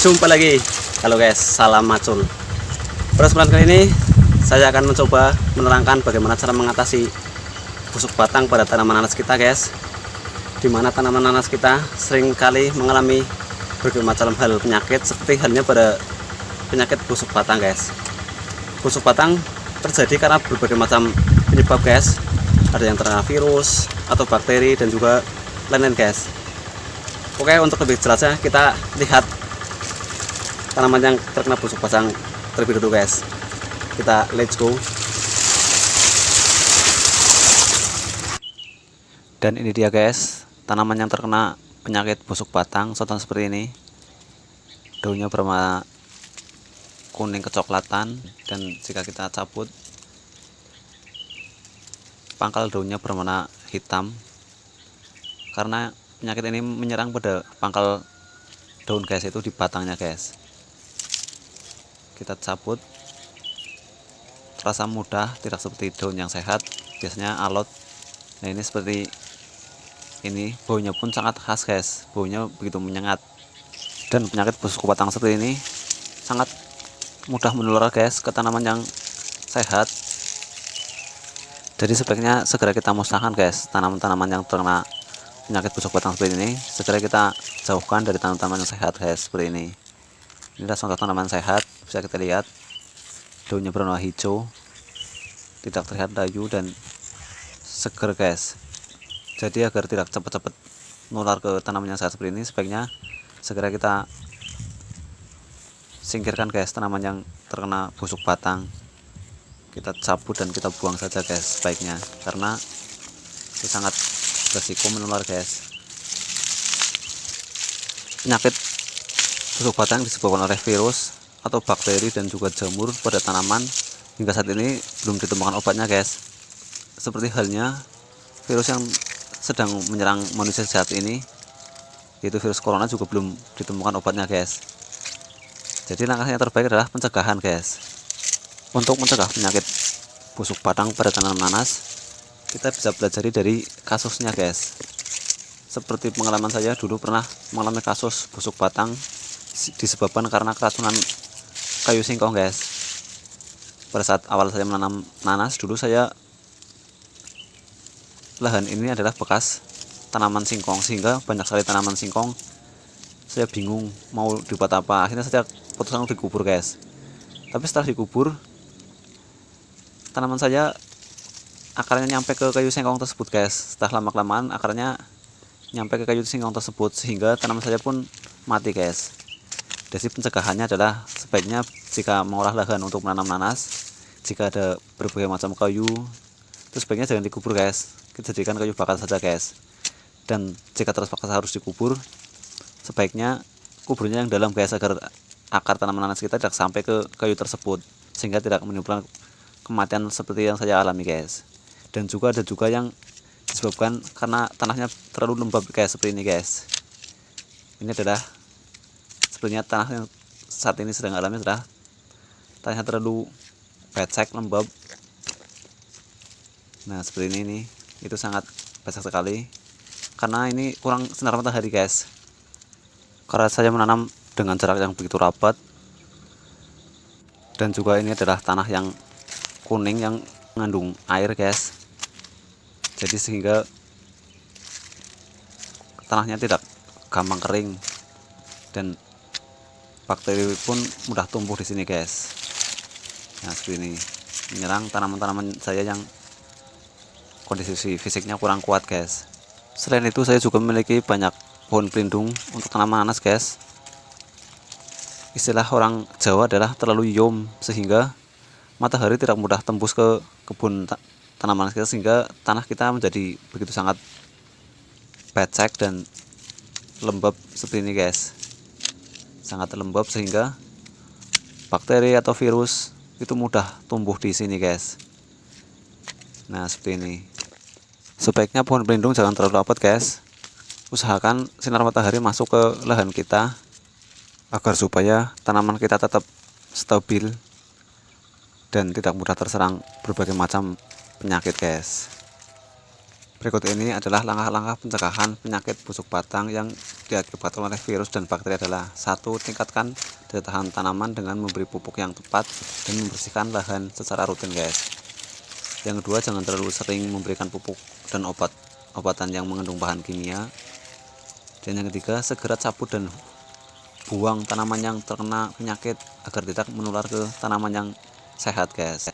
Jumpa lagi. Halo guys, salam macul. Pada kesempatan kali ini saya akan mencoba menerangkan bagaimana cara mengatasi busuk batang pada tanaman nanas kita guys. Dimana tanaman nanas kita seringkali mengalami berbagai macam hal penyakit, seperti halnya pada penyakit busuk batang guys. Busuk batang terjadi karena berbagai macam penyebab guys. Ada yang terkena virus atau bakteri dan juga lain-lain guys. Oke, untuk lebih jelasnya kita lihat tanaman yang terkena busuk batang terlebih dahulu guys. Kita let's go. Dan ini dia guys, tanaman yang terkena penyakit busuk batang contohnya seperti ini. Daunnya berwarna kuning kecoklatan, dan jika kita cabut pangkal daunnya berwarna hitam karena penyakit ini menyerang pada pangkal daun guys, itu di batangnya guys. Kita cabut, terasa mudah, tidak seperti daun yang sehat biasanya alot. Nah ini seperti ini, baunya pun sangat khas guys, baunya begitu menyengat. Dan penyakit busuk batang seperti ini sangat mudah menular guys ke tanaman yang sehat. Jadi sebaiknya segera kita musnahkan guys tanaman-tanaman yang terkena penyakit busuk batang seperti ini. Segera kita jauhkan dari tanaman-tanaman yang sehat guys, seperti ini. Inilah contoh tanaman sehat, bisa kita lihat daunnya berwarna hijau, tidak terlihat layu dan seger guys. Jadi agar tidak cepat-cepat nular ke tanaman yang sehat seperti ini, sebaiknya segera kita singkirkan guys tanaman yang terkena busuk batang. Kita cabut dan kita buang saja guys sebaiknya, karena itu sangat berisiko menular guys. Penyakit busuk batang disebabkan oleh virus atau bakteri dan juga jamur pada tanaman. Hingga saat ini belum ditemukan obatnya guys. Seperti halnya virus yang sedang menyerang manusia saat ini, yaitu virus corona, juga belum ditemukan obatnya guys. Jadi langkah yang terbaik adalah pencegahan guys. Untuk mencegah penyakit busuk batang pada tanaman nanas, kita bisa pelajari dari kasusnya guys. Seperti pengalaman saya dulu pernah mengalami kasus busuk batang disebabkan karena keracunan kayu singkong guys. Pada saat awal saya menanam nanas dulu, lahan ini adalah bekas tanaman singkong, sehingga banyak sekali tanaman singkong. Saya bingung mau dibuat apa, akhirnya saya putuskan untuk dikubur guys. Tapi setelah dikubur, tanaman saya akarnya nyampe ke kayu singkong tersebut guys. Setelah lama-kelamaan akarnya nyampe ke kayu singkong tersebut, sehingga tanaman saya pun mati guys. Jadi pencegahannya adalah sebaiknya jika mengolah lahan untuk menanam nanas, jika ada berbagai macam kayu, itu sebaiknya jangan dikubur guys. Kita jadikan kayu bakar saja guys. Dan jika terpaksa harus dikubur, sebaiknya kuburnya yang dalam guys, agar akar tanaman nanas kita tidak sampai ke kayu tersebut, sehingga tidak menimbulkan kematian seperti yang saya alami guys. Dan juga ada juga yang disebabkan karena tanahnya terlalu lembab guys, seperti ini guys. Ini adalah sebenarnya tanah yang saat ini sedang alami adalah tanahnya terlalu becek, lembab. Nah seperti ini nih, itu sangat becek sekali karena ini kurang sinar matahari guys. Karena saya menanam dengan jarak yang begitu rapat, dan juga ini adalah tanah yang kuning yang mengandung air guys. Jadi sehingga tanahnya tidak gampang kering, dan bakteri pun mudah tumbuh di sini guys. Nah seperti ini, menyerang tanaman-tanaman saya yang kondisi fisiknya kurang kuat guys. Selain itu saya juga memiliki banyak pohon pelindung untuk tanaman nanas guys. Istilah orang Jawa adalah terlalu yom, sehingga matahari tidak mudah tembus ke kebun tanaman kita, sehingga tanah kita menjadi begitu sangat becek dan lembab seperti ini guys. Sangat lembab sehingga bakteri atau virus itu mudah tumbuh di sini guys. Nah seperti ini. Sebaiknya pohon pelindung jangan terlalu rapat guys. Usahakan sinar matahari masuk ke lahan kita, agar supaya tanaman kita tetap stabil dan tidak mudah terserang berbagai macam penyakit guys. Berikut ini adalah langkah-langkah pencegahan penyakit busuk batang yang diakibatkan oleh virus dan bakteri adalah: 1. Tingkatkan daya tahan tanaman dengan memberi pupuk yang tepat dan membersihkan lahan secara rutin, guys. Yang kedua, jangan terlalu sering memberikan pupuk dan obatan yang mengandung bahan kimia. Dan yang ketiga, segera cabut dan buang tanaman yang terkena penyakit agar tidak menular ke tanaman yang sehat, guys.